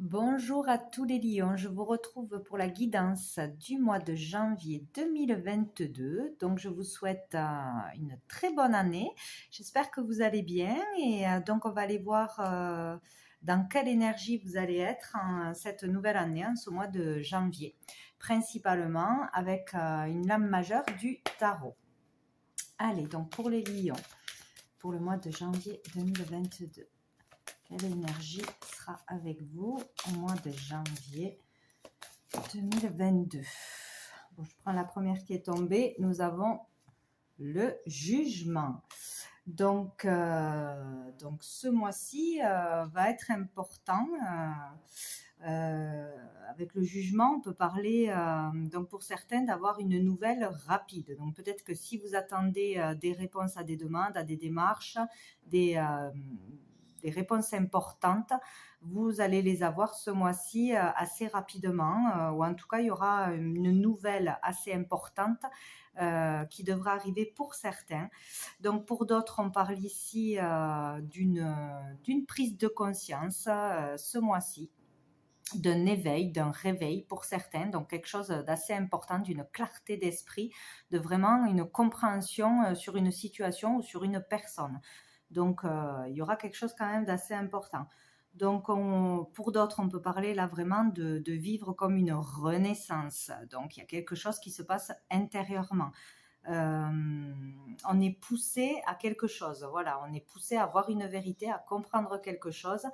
Bonjour à tous les lions, je vous retrouve pour la guidance du mois de janvier 2022. Donc je vous souhaite une très bonne année. J'espère que vous allez bien et donc on va aller voir dans quelle énergie vous allez être en cette nouvelle année, en ce mois de janvier. Principalement avec une lame majeure du tarot. Allez, donc pour les lions, pour le mois de janvier 2022. Quelle énergie sera avec vous au mois de janvier 2022? Bon, je prends la première qui est tombée. Nous avons le jugement. Donc ce mois-ci va être important. Avec le jugement, on peut parler, donc pour certains, d'avoir une nouvelle rapide. Donc peut-être que si vous attendez des réponses à des demandes, à des démarches, des, euh, des réponses importantes, vous allez les avoir ce mois-ci assez rapidement, ou en tout cas, il y aura une nouvelle assez importante qui devra arriver pour certains. Donc pour d'autres, on parle ici d'une prise de conscience ce mois-ci, d'un éveil, d'un réveil pour certains, donc quelque chose d'assez important, d'une clarté d'esprit, de vraiment une compréhension sur une situation ou sur une personne. Donc il y aura quelque chose quand même d'assez important. Donc pour d'autres, on peut parler là vraiment de vivre comme une renaissance. Donc il y a quelque chose qui se passe intérieurement. On est poussé à quelque chose, voilà, on est poussé à voir une vérité, à comprendre quelque chose.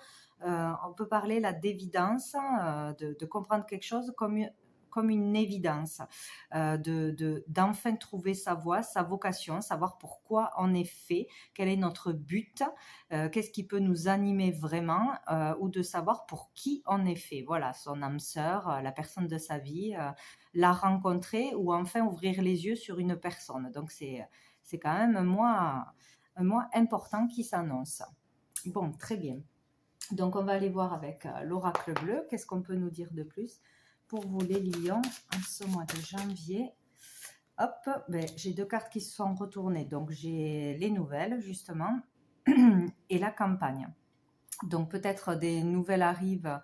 On peut parler là d'évidence, de comprendre quelque chose comme une évidence, d'enfin trouver sa voie, sa vocation, savoir pourquoi on est fait, quel est notre but, qu'est-ce qui peut nous animer vraiment, ou de savoir pour qui on est fait. Voilà, son âme sœur, la personne de sa vie, la rencontrer ou enfin ouvrir les yeux sur une personne. Donc c'est quand même un mois important qui s'annonce. Bon, très bien. Donc on va aller voir avec l'oracle bleu. Qu'est-ce qu'on peut nous dire de plus pour vous les lions en ce mois de janvier? Hop, ben, j'ai deux cartes qui se sont retournées. Donc j'ai les nouvelles justement et la campagne. Donc peut-être des nouvelles arrivent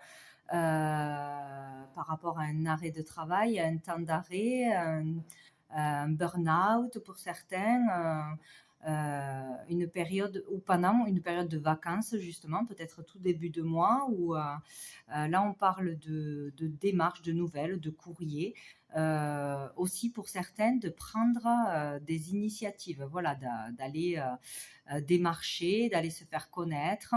par rapport à un arrêt de travail, un temps d'arrêt, un burn-out pour certains, une période ou pendant une période de vacances justement, peut-être tout début de mois où là on parle de démarches, de nouvelles, de courriers. Aussi pour certaines de prendre des initiatives, voilà, d'aller démarcher, d'aller se faire connaître,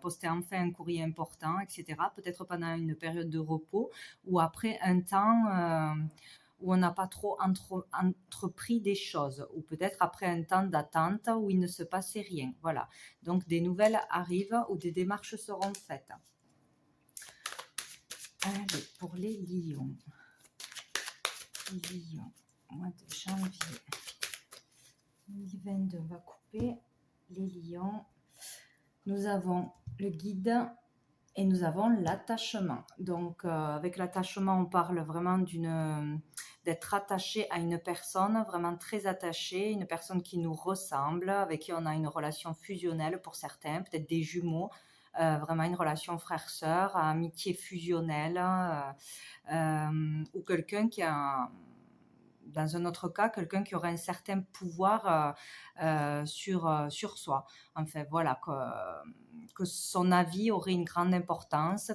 poster enfin un courrier important, etc. Peut-être pendant une période de repos ou après un temps où on n'a pas trop entrepris des choses, ou peut-être après un temps d'attente où il ne se passait rien. Voilà. Donc des nouvelles arrivent ou des démarches seront faites. Allez, pour les lions. Lions, mois de janvier 2022, on va couper les lions. Nous avons le guide et nous avons l'attachement. Donc avec l'attachement, on parle vraiment d'être attaché à une personne, vraiment très attaché, une personne qui nous ressemble, avec qui on a une relation fusionnelle pour certains, peut-être des jumeaux, vraiment une relation frère-sœur, amitié fusionnelle, ou quelqu'un qui a dans un autre cas, quelqu'un qui aurait un certain pouvoir sur soi. Enfin, voilà, que son avis aurait une grande importance,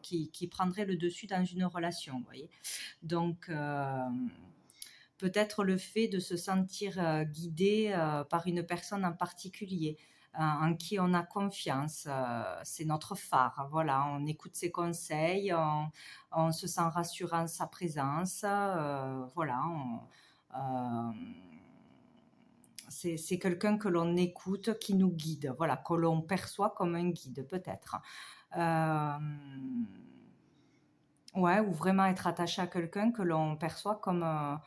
qui prendrait le dessus dans une relation, vous voyez. Donc, peut-être le fait de se sentir guidé par une personne en particulier, en qui on a confiance, c'est notre phare. Voilà, on écoute ses conseils, on se sent rassurant en sa présence. Voilà, c'est quelqu'un que l'on écoute, qui nous guide, voilà, que l'on perçoit comme un guide peut-être. Ouais, ou vraiment être attaché à quelqu'un que l'on perçoit comme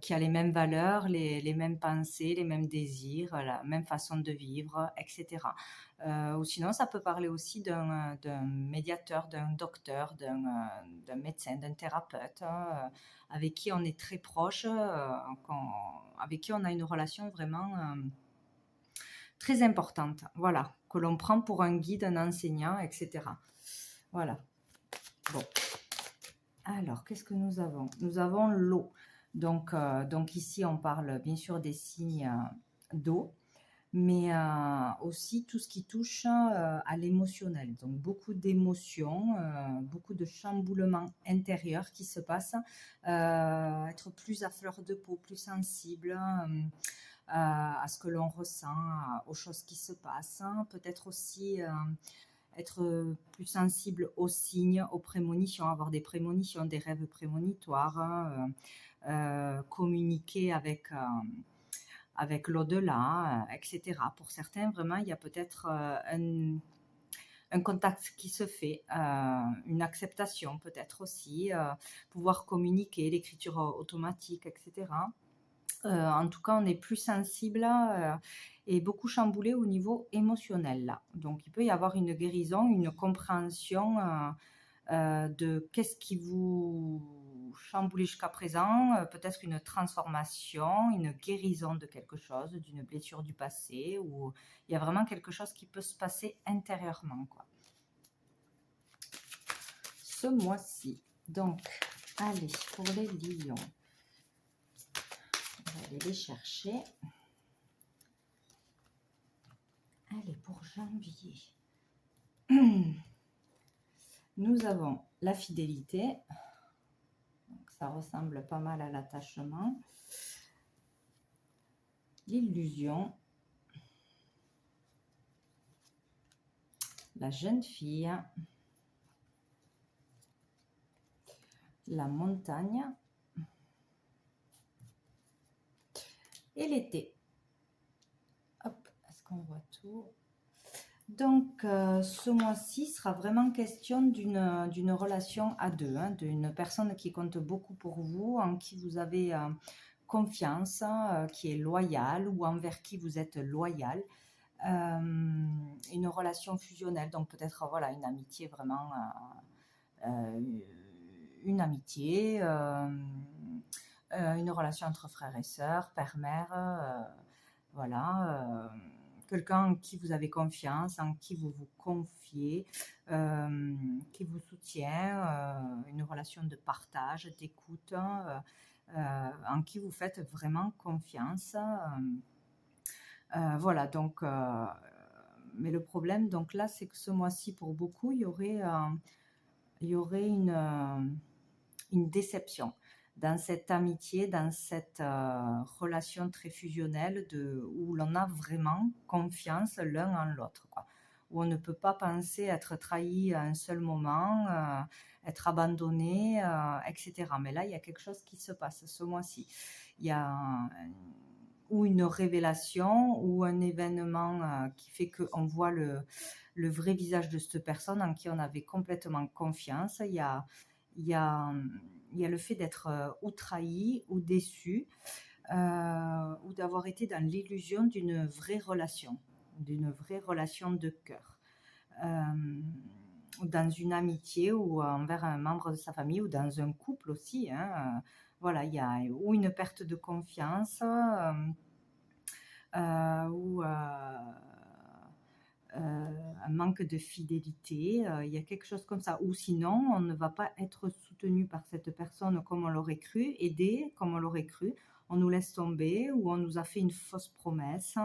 qui a les mêmes valeurs, les mêmes pensées, les mêmes désirs, la même façon de vivre, etc. Ou sinon, ça peut parler aussi d'un médiateur, d'un docteur, d'un médecin, d'un thérapeute, avec qui on est très proche, avec qui on a une relation vraiment très importante. Voilà, que l'on prend pour un guide, un enseignant, etc. Voilà. Bon. Alors, qu'est-ce que nous avons? Nous avons l'eau. Donc ici, on parle bien sûr des signes d'eau, mais aussi tout ce qui touche à l'émotionnel. Donc, beaucoup d'émotions, beaucoup de chamboulements intérieurs qui se passent, être plus à fleur de peau, plus sensible à ce que l'on ressent, aux choses qui se passent. Peut-être aussi être plus sensible aux signes, aux prémonitions, avoir des prémonitions, des rêves prémonitoires, communiquer avec l'au-delà, etc. Pour certains, vraiment, il y a peut-être un contact qui se fait, une acceptation peut-être aussi, pouvoir communiquer, l'écriture automatique, etc. En tout cas, on est plus sensible et beaucoup chamboulé au niveau émotionnel là. Donc, il peut y avoir une guérison, une compréhension de qu'est-ce qui vous chamboulait jusqu'à présent, peut-être une transformation, une guérison de quelque chose, d'une blessure du passé, ou il y a vraiment quelque chose qui peut se passer intérieurement, quoi. Ce mois-ci, donc, allez, pour les lions, on va aller les chercher. Allez, pour janvier, nous avons la fidélité. Donc, ça ressemble pas mal à l'attachement. L'illusion. La jeune fille. La montagne. Et l'été. Hop, est-ce qu'on voit tout? Donc, ce mois-ci sera vraiment question d'une relation à deux, hein, d'une personne qui compte beaucoup pour vous, en qui vous avez confiance, qui est loyale ou envers qui vous êtes loyal. Une relation fusionnelle, donc peut-être voilà, une amitié vraiment, une amitié, une relation entre frères et sœurs, père-mère, voilà. Quelqu'un en qui vous avez confiance, en qui vous vous confiez, qui vous soutient, une relation de partage, d'écoute, en qui vous faites vraiment confiance. Voilà, donc, mais le problème, donc là, c'est que ce mois-ci, pour beaucoup, il y aurait une déception dans cette amitié, dans cette relation très fusionnelle où l'on a vraiment confiance l'un en l'autre, quoi. Où on ne peut pas penser être trahi à un seul moment, être abandonné, etc. Mais là, il y a quelque chose qui se passe ce mois-ci. Il y a ou une révélation ou un événement qui fait qu'on voit le vrai visage de cette personne en qui on avait complètement confiance. Il y a le fait d'être ou trahi ou déçu, ou d'avoir été dans l'illusion d'une vraie relation de cœur, dans une amitié ou envers un membre de sa famille ou dans un couple aussi, hein. Voilà, il y a ou une perte de confiance, ou un manque de fidélité, il y a quelque chose comme ça. Ou sinon, on ne va pas être soutenu par cette personne comme on l'aurait cru, aidé comme on l'aurait cru. On nous laisse tomber ou on nous a fait une fausse promesse,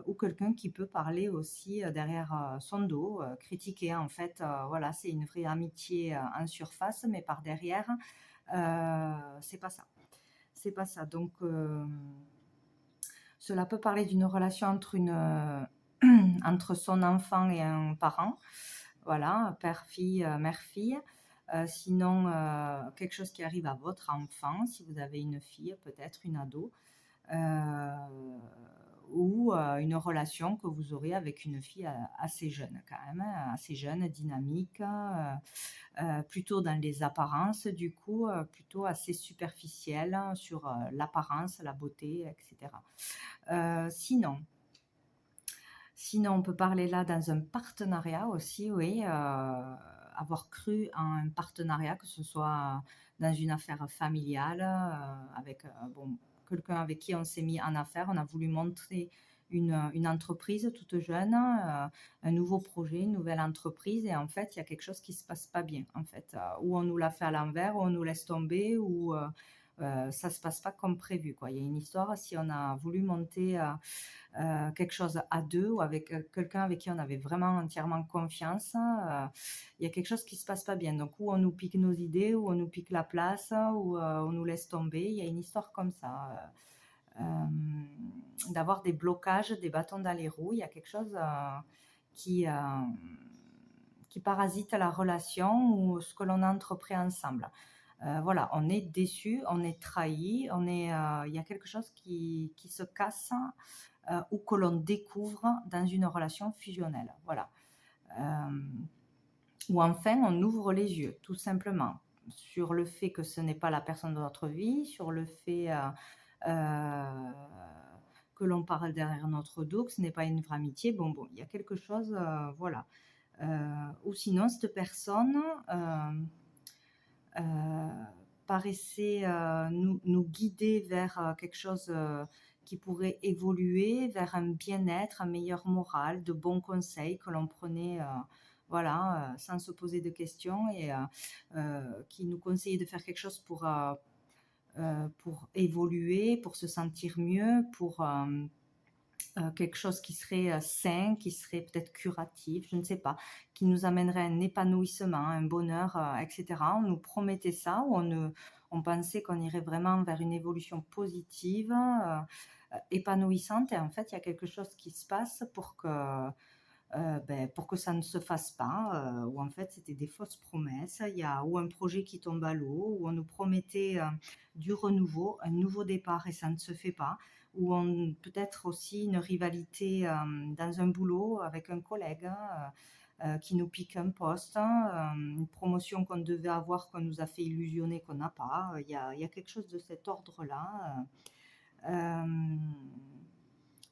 ou quelqu'un qui peut parler aussi derrière son dos, critiquer en fait. Voilà, c'est une vraie amitié en surface, mais par derrière, c'est pas ça. C'est pas ça. Donc, cela peut parler d'une relation entre son enfant et un parent, voilà, père-fille, mère-fille. Sinon, quelque chose qui arrive à votre enfant, si vous avez une fille, peut-être une ado, ou une relation que vous aurez avec une fille assez jeune quand même, assez jeune, dynamique, plutôt dans les apparences du coup, plutôt assez superficielle sur l'apparence, la beauté, etc. Sinon, on peut parler là dans un partenariat aussi, oui, avoir cru en un partenariat, que ce soit dans une affaire familiale, avec quelqu'un avec qui on s'est mis en affaire, on a voulu montrer une entreprise toute jeune, un nouveau projet, une nouvelle entreprise, et en fait, il y a quelque chose qui se passe pas bien, en fait, ou on nous l'a fait à l'envers, ou on nous laisse tomber, ou ça se passe pas comme prévu, quoi. Il y a une histoire, si on a voulu monter quelque chose à deux, ou avec quelqu'un avec qui on avait vraiment entièrement confiance, il y a quelque chose qui se passe pas bien. Donc, ou on nous pique nos idées, ou on nous pique la place, ou on nous laisse tomber. Il y a une histoire comme ça. D'avoir des blocages, des bâtons dans les roues. Il y a quelque chose qui, qui parasite la relation ou ce que l'on a entrepris ensemble. Voilà, on est déçu, on est trahi, il y a quelque chose qui se casse, ou que l'on découvre dans une relation fusionnelle. Voilà. Ou enfin, on ouvre les yeux, tout simplement, sur le fait que ce n'est pas la personne de notre vie, sur le fait que l'on parle derrière notre dos, que ce n'est pas une vraie amitié. Bon, il y a quelque chose, voilà. Ou sinon, cette personne paraissait nous guider vers quelque chose qui pourrait évoluer, vers un bien-être, un meilleur moral, de bons conseils que l'on prenait voilà, sans se poser de questions, et qui nous conseillait de faire quelque chose pour évoluer, pour se sentir mieux, pour quelque chose qui serait sain, qui serait peut-être curatif, je ne sais pas, qui nous amènerait un épanouissement, un bonheur, etc. On nous promettait ça, ou on pensait qu'on irait vraiment vers une évolution positive, épanouissante, et en fait, il y a quelque chose qui se passe pour que ça ne se fasse pas, ou en fait c'était des fausses promesses. Il y a ou un projet qui tombe à l'eau, où on nous promettait du renouveau, un nouveau départ, et ça ne se fait pas, ou peut-être aussi une rivalité dans un boulot avec un collègue, qui nous pique un poste, une promotion qu'on devait avoir, qu'on nous a fait illusionner qu'on n'a pas. Il y a quelque chose de cet ordre-là.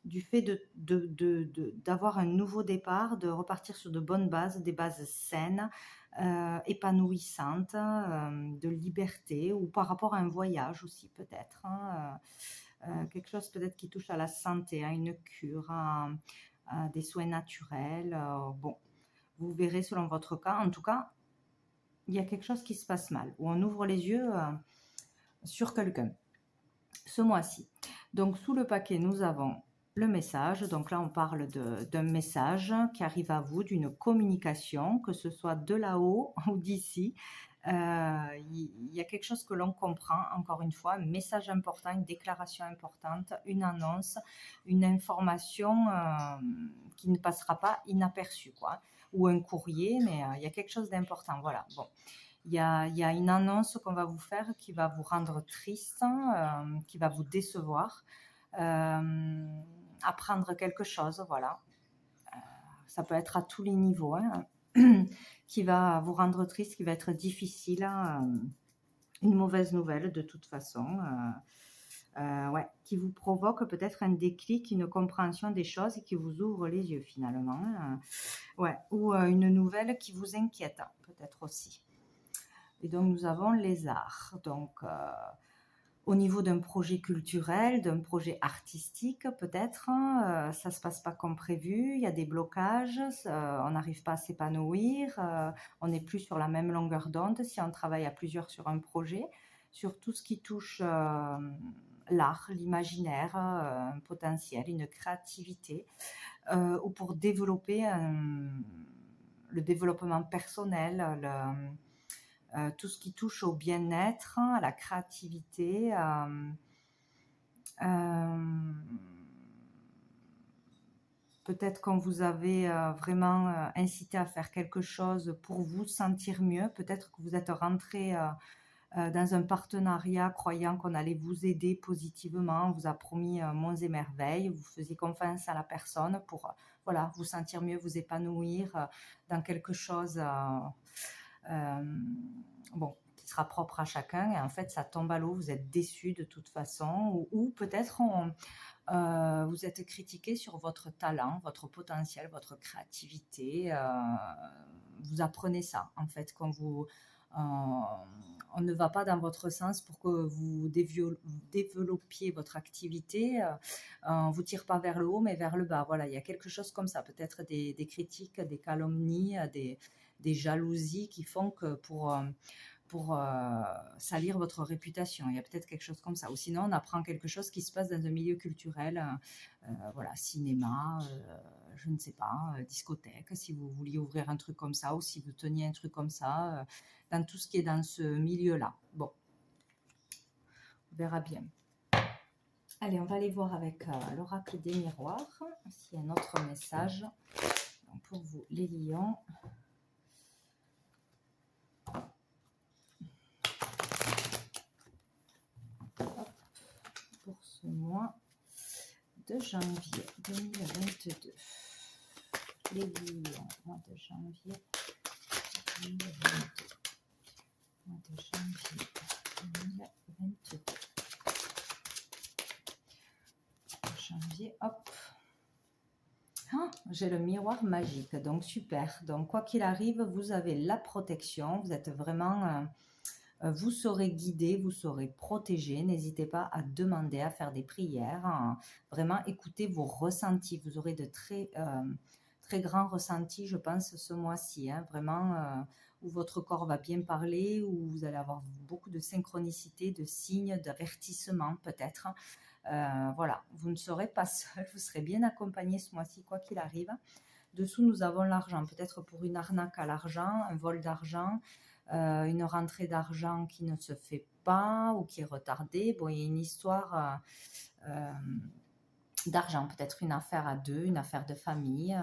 Du fait d'avoir un nouveau départ, de repartir sur de bonnes bases, des bases saines, épanouissantes, de liberté, ou par rapport à un voyage aussi peut-être, hein, quelque chose peut-être qui touche à la santé, à une cure, à des soins naturels. Bon, vous verrez selon votre cas. En tout cas, il y a quelque chose qui se passe mal, où on ouvre les yeux sur quelqu'un ce mois-ci. Donc, sous le paquet, nous avons le message. Donc là, on parle d'un message qui arrive à vous, d'une communication, que ce soit de là-haut ou d'ici. Il y a quelque chose que l'on comprend, encore une fois, un message important, une déclaration importante, une annonce, une information qui ne passera pas inaperçue, quoi. Ou un courrier, mais il y a quelque chose d'important. Voilà, bon. Il y a une annonce qu'on va vous faire qui va vous rendre triste, qui va vous décevoir, apprendre quelque chose, voilà. Ça peut être à tous les niveaux, hein, qui va vous rendre triste, qui va être difficile, une mauvaise nouvelle de toute façon, ouais, qui vous provoque peut-être un déclic, une compréhension des choses, et qui vous ouvre les yeux finalement, ouais, ou une nouvelle qui vous inquiète peut-être aussi. Et donc, nous avons les arts. Donc, au niveau d'un projet culturel, d'un projet artistique, peut-être, ça ne se passe pas comme prévu, il y a des blocages, on n'arrive pas à s'épanouir, on n'est plus sur la même longueur d'onde si on travaille à plusieurs sur un projet, sur tout ce qui touche l'art, l'imaginaire, un potentiel, une créativité, ou pour développer le développement personnel, tout ce qui touche au bien-être, à la créativité, peut-être qu'on vous avait vraiment incité à faire quelque chose pour vous sentir mieux, peut-être que vous êtes rentré dans un partenariat croyant qu'on allait vous aider positivement, on vous a promis monts et merveilles, vous faisiez confiance à la personne pour voilà, vous sentir mieux, vous épanouir dans quelque chose bon, qui sera propre à chacun, et en fait ça tombe à l'eau, vous êtes déçu de toute façon, ou peut-être vous êtes critiqué sur votre talent, votre potentiel, votre créativité, vous apprenez ça en fait, quand on ne va pas dans votre sens pour que vous développiez votre activité. On ne vous tire pas vers le haut, mais vers le bas. Voilà, il y a quelque chose comme ça. Peut-être des critiques, des calomnies, des jalousies qui font que pour salir votre réputation. Il y a peut-être quelque chose comme ça. Ou sinon, on apprend quelque chose qui se passe dans un milieu culturel, voilà, cinéma, je ne sais pas, discothèque, si vous vouliez ouvrir un truc comme ça, ou si vous teniez un truc comme ça, dans tout ce qui est dans ce milieu-là. Bon, on verra bien. Allez, on va aller voir avec l'oracle des miroirs, s'il y a un autre message. Donc, pour vous, les lions. Hop, pour ce mois de janvier 2022. Les lions, mois de janvier 2022. Mois de janvier 2022. Janvier, hop. Ah, j'ai le miroir magique, donc super. Donc quoi qu'il arrive, vous avez la protection, vous êtes vraiment, vous serez guidé, vous serez protégé. N'hésitez pas à demander, à faire des prières, vraiment écoutez vos ressentis. Vous aurez de très grands ressentis, je pense, ce mois-ci, hein, vraiment, où votre corps va bien parler, où vous allez avoir beaucoup de synchronicité, de signes, d'avertissement peut-être. Voilà, vous ne serez pas seul, vous serez bien accompagné ce mois-ci, quoi qu'il arrive. Dessous, nous avons l'argent, peut-être pour une arnaque à l'argent, un vol d'argent, une rentrée d'argent qui ne se fait pas ou qui est retardée. Bon, il y a une histoire d'argent, peut-être une affaire à deux, une affaire de famille.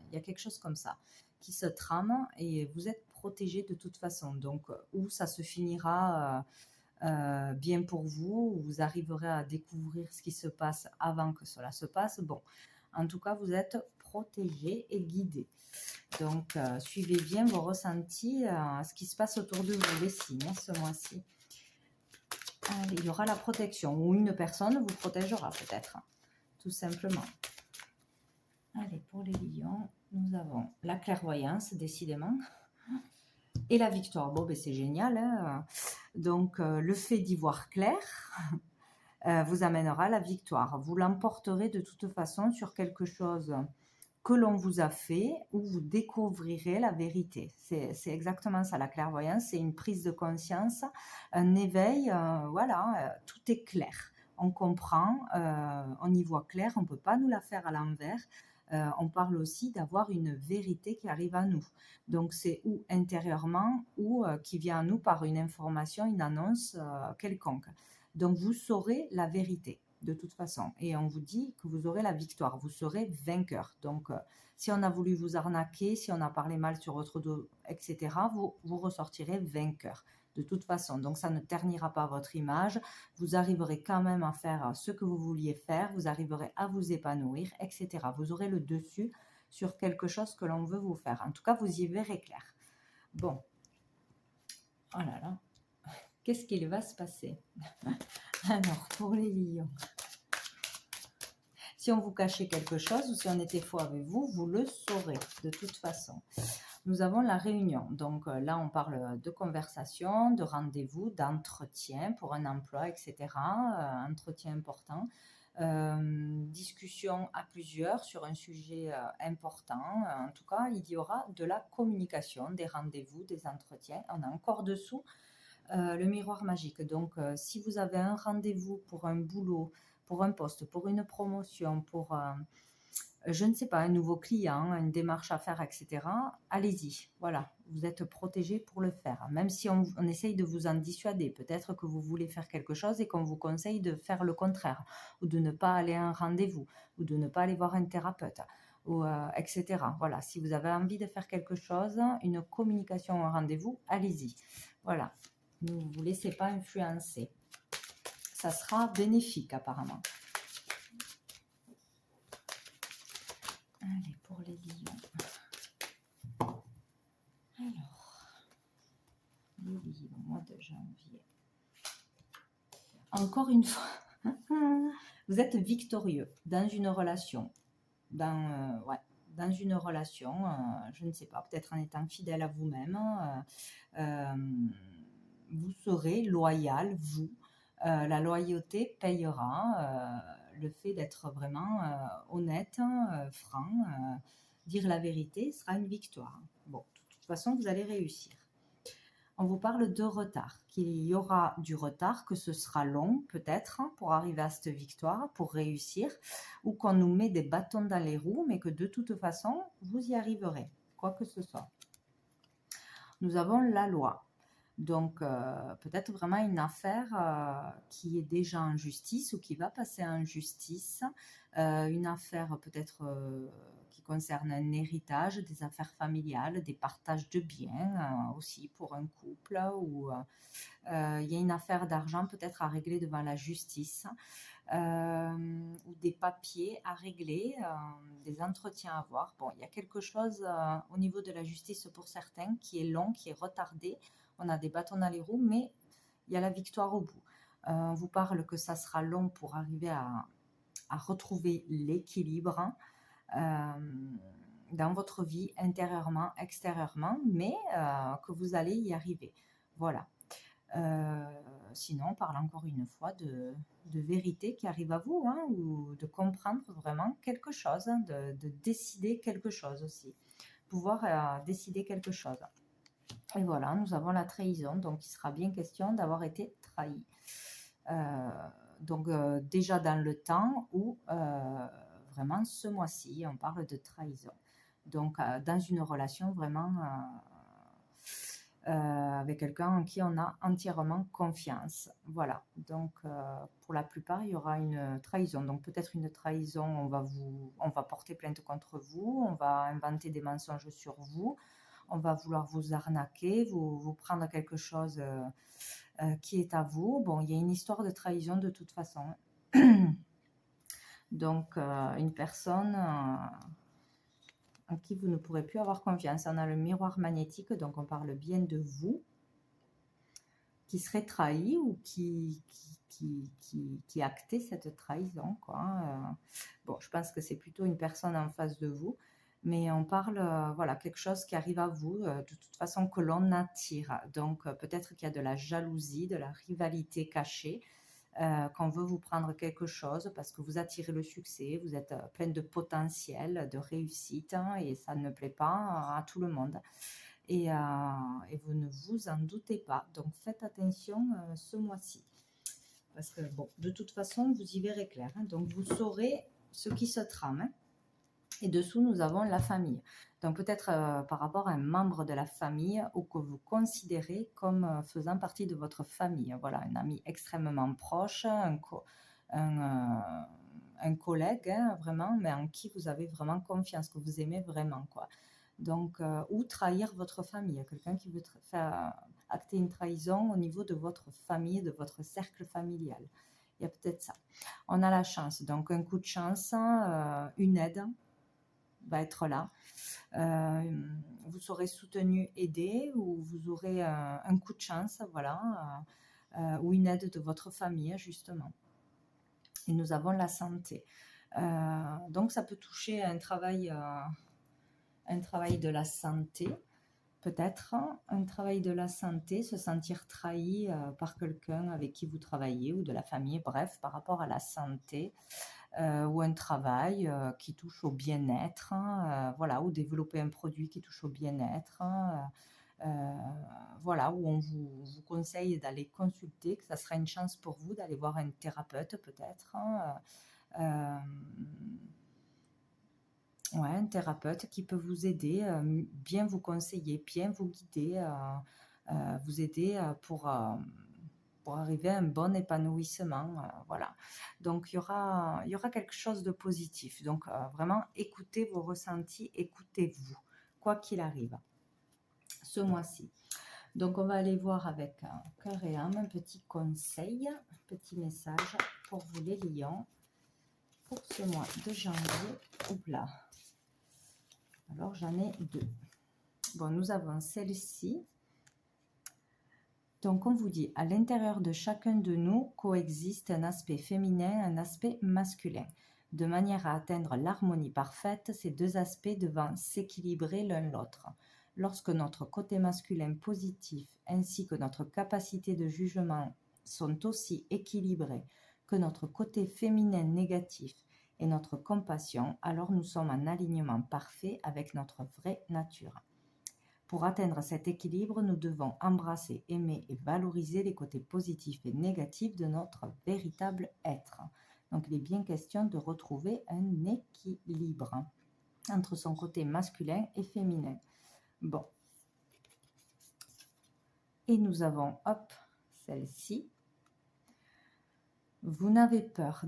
Il y a quelque chose comme ça qui se trame et vous êtes protégé de toute façon. Donc, où ça se finira bien pour vous, vous arriverez à découvrir ce qui se passe avant que cela se passe. Bon, en tout cas, vous êtes protégé et guidé. Donc, suivez bien vos ressentis, ce qui se passe autour de vous, les signes, ce mois-ci. Allez, il y aura la protection, ou une personne vous protégera peut-être, tout simplement. Allez, pour les lions, nous avons la clairvoyance, décidément. Et la victoire, bon, ben, c'est génial. Hein. Donc, le fait d'y voir clair vous amènera à la victoire. Vous l'emporterez de toute façon sur quelque chose que l'on vous a fait, où vous découvrirez la vérité. C'est exactement ça, la clairvoyance. C'est une prise de conscience, un éveil. Voilà, tout est clair. On comprend, on y voit clair. On ne peut pas nous la faire à l'envers. On parle aussi d'avoir une vérité qui arrive à nous. Donc, c'est ou intérieurement ou qui vient à nous par une information, une annonce quelconque. Donc, vous saurez la vérité de toute façon. Et on vous dit que vous aurez la victoire. Vous serez vainqueur. Donc, si on a voulu vous arnaquer, si on a parlé mal sur votre dos, etc., vous ressortirez vainqueur de toute façon. Donc, ça ne ternira pas votre image. Vous arriverez quand même à faire ce que vous vouliez faire. Vous arriverez à vous épanouir, etc. Vous aurez le dessus sur quelque chose que l'on veut vous faire. En tout cas, vous y verrez clair. Bon. Oh là là. Qu'est-ce qu'il va se passer? Alors, pour les lions. Si on vous cachait quelque chose ou si on était faux avec vous, vous le saurez de toute façon. Nous avons la réunion. Donc là, on parle de conversation, de rendez-vous, d'entretien pour un emploi, etc. Entretien important. Discussion à plusieurs sur un sujet important. En tout cas, il y aura de la communication, des rendez-vous, des entretiens. On a encore dessous le miroir magique. Donc, si vous avez un rendez-vous pour un boulot, pour un poste, pour une promotion, pour, je ne sais pas, un nouveau client, une démarche à faire, etc., allez-y. Voilà, vous êtes protégé pour le faire. Même si on essaye de vous en dissuader, peut-être que vous voulez faire quelque chose et qu'on vous conseille de faire le contraire, ou de ne pas aller à un rendez-vous, ou de ne pas aller voir un thérapeute. Ou, etc. Voilà, si vous avez envie de faire quelque chose, une communication, un rendez-vous, allez-y. Voilà, ne vous laissez pas influencer. Ça sera bénéfique apparemment. Allez, pour les lions. Alors, les lions, mois de janvier. Encore une fois, vous êtes victorieux dans une relation. Dans une relation, je ne sais pas, peut-être en étant fidèle à vous-même. vous serez loyal, vous. La loyauté payera. Le fait d'être vraiment honnête, franc, dire la vérité sera une victoire. Bon, de toute façon, vous allez réussir. On vous parle de retard, qu'il y aura du retard, que ce sera long peut-être pour arriver à cette victoire, pour réussir, ou qu'on nous met des bâtons dans les roues, mais que de toute façon, vous y arriverez, quoi que ce soit. Nous avons la loi. Donc, peut-être vraiment une affaire qui est déjà en justice ou qui va passer en justice. Une affaire peut-être qui concerne un héritage, des affaires familiales, des partages de biens aussi pour un couple. Ou il y a une affaire d'argent peut-être à régler devant la justice. Ou des papiers à régler, des entretiens à voir. Bon, il y a quelque chose au niveau de la justice pour certains qui est long, qui est retardé. On a des bâtons dans les roues, mais il y a la victoire au bout. On vous parle que ça sera long pour arriver à retrouver l'équilibre dans votre vie, intérieurement, extérieurement, mais que vous allez y arriver. Voilà. Sinon, on parle encore une fois de vérité qui arrive à vous, hein, ou de comprendre vraiment quelque chose, hein, de décider quelque chose aussi. Pouvoir décider quelque chose. Et voilà, nous avons la trahison, donc il sera bien question d'avoir été trahi. Donc déjà dans le temps ou vraiment ce mois-ci, on parle de trahison. Donc dans une relation vraiment avec quelqu'un en qui on a entièrement confiance. Voilà, donc pour la plupart, il y aura une trahison. Donc peut-être une trahison, on va porter plainte contre vous, on va inventer des mensonges sur vous, on va vouloir vous arnaquer, vous prendre quelque chose qui est à vous. Bon, il y a une histoire de trahison de toute façon. Donc une personne en qui vous ne pourrez plus avoir confiance. On a le miroir magnétique, donc on parle bien de vous, qui serait trahi ou qui actait cette trahison, quoi. Bon, je pense que c'est plutôt une personne en face de vous, mais on parle, voilà, quelque chose qui arrive à vous, de toute façon que l'on attire. Donc peut-être qu'il y a de la jalousie, de la rivalité cachée, qu'on veut vous prendre quelque chose parce que vous attirez le succès, vous êtes plein de potentiel, de réussite, hein, et ça ne plaît pas à tout le monde. Et vous ne vous en doutez pas. Donc faites attention ce mois-ci. Parce que, bon, de toute façon, vous y verrez clair. Hein. Donc vous saurez ce qui se trame. Hein. Et dessous, nous avons la famille. Donc peut-être par rapport à un membre de la famille ou que vous considérez comme faisant partie de votre famille. Voilà, un ami extrêmement proche, un collègue, hein, vraiment, mais en qui vous avez vraiment confiance, que vous aimez vraiment, quoi. Donc, ou trahir votre famille. Quelqu'un qui veut faire acter une trahison au niveau de votre famille, de votre cercle familial. Il y a peut-être ça. On a la chance. Donc, un coup de chance, une aide va être là. Vous serez soutenu, aidé, ou vous aurez un coup de chance, voilà, ou une aide de votre famille, justement. Et nous avons la santé. Donc, ça peut toucher un travail de la santé, peut-être un travail de la santé, se sentir trahi par quelqu'un avec qui vous travaillez ou de la famille, bref, par rapport à la santé, ou un travail qui touche au bien-être, hein, voilà, ou développer un produit qui touche au bien-être, hein, voilà, où on vous conseille d'aller consulter, que ça sera une chance pour vous d'aller voir un thérapeute peut-être, hein, ouais, un thérapeute qui peut vous aider, bien vous conseiller, bien vous guider, vous aider pour arriver à un bon épanouissement. Voilà. Donc, il y aura quelque chose de positif. Donc, vraiment, écoutez vos ressentis, écoutez-vous, quoi qu'il arrive, ce mois-ci. Donc, on va aller voir avec cœur et âme un petit conseil, un petit message pour vous les lions, pour ce mois de janvier. Oula. Alors, j'en ai deux. Bon, nous avons celle-ci. Donc, on vous dit, à l'intérieur de chacun de nous coexiste un aspect féminin, un aspect masculin. De manière à atteindre l'harmonie parfaite, ces deux aspects devant s'équilibrer l'un l'autre. Lorsque notre côté masculin positif ainsi que notre capacité de jugement sont aussi équilibrés que notre côté féminin négatif et notre compassion, alors nous sommes en alignement parfait avec notre vraie nature. Pour atteindre cet équilibre, nous devons embrasser, aimer et valoriser les côtés positifs et négatifs de notre véritable être. Donc il est bien question de retrouver un équilibre entre son côté masculin et féminin. Bon. Et nous avons, hop, celle-ci. Vous avez peur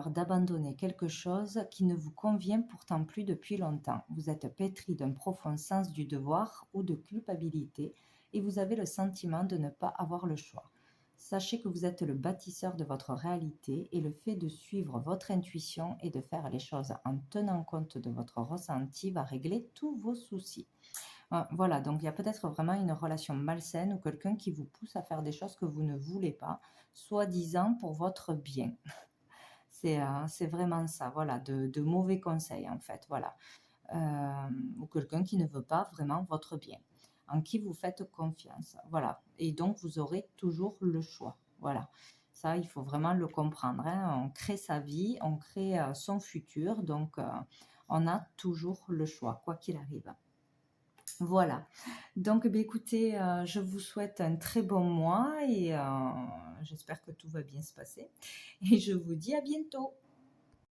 d'abandonner quelque chose qui ne vous convient pourtant plus depuis longtemps. Vous êtes pétri d'un profond sens du devoir ou de culpabilité et vous avez le sentiment de ne pas avoir le choix. Sachez que vous êtes le bâtisseur de votre réalité et le fait de suivre votre intuition et de faire les choses en tenant compte de votre ressenti va régler tous vos soucis. Voilà, donc il y a peut-être vraiment une relation malsaine ou quelqu'un qui vous pousse à faire des choses que vous ne voulez pas, soi-disant pour votre bien. C'est vraiment ça, voilà, de mauvais conseils en fait, voilà. Ou quelqu'un qui ne veut pas vraiment votre bien, en qui vous faites confiance, voilà. Et donc vous aurez toujours le choix, voilà. Ça, il faut vraiment le comprendre, hein. On crée sa vie, on crée son futur, donc on a toujours le choix, quoi qu'il arrive. Voilà. Donc, écoutez, je vous souhaite un très bon mois et j'espère que tout va bien se passer. Et je vous dis à bientôt.